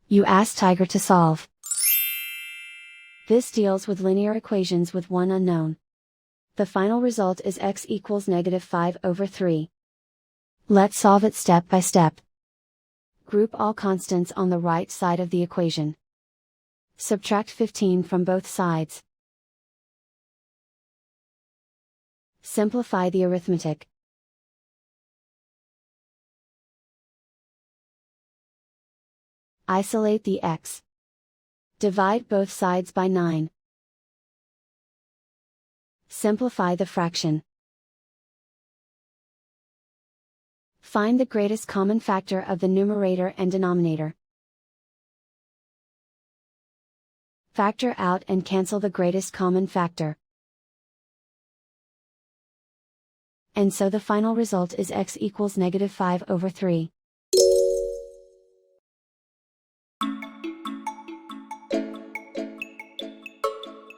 You ask Tiger to solve. This deals with linear equations with one unknown. The final result is x equals -5/3. Let's solve it step by step. Group all constants on the right side of the equation. Subtract 15 from both sides. Simplify the arithmetic. Isolate the x. Divide both sides by 9. Simplify the fraction. Find the greatest common factor of the numerator and denominator. Factor out and cancel the greatest common factor. And so the final result is x equals -5/3.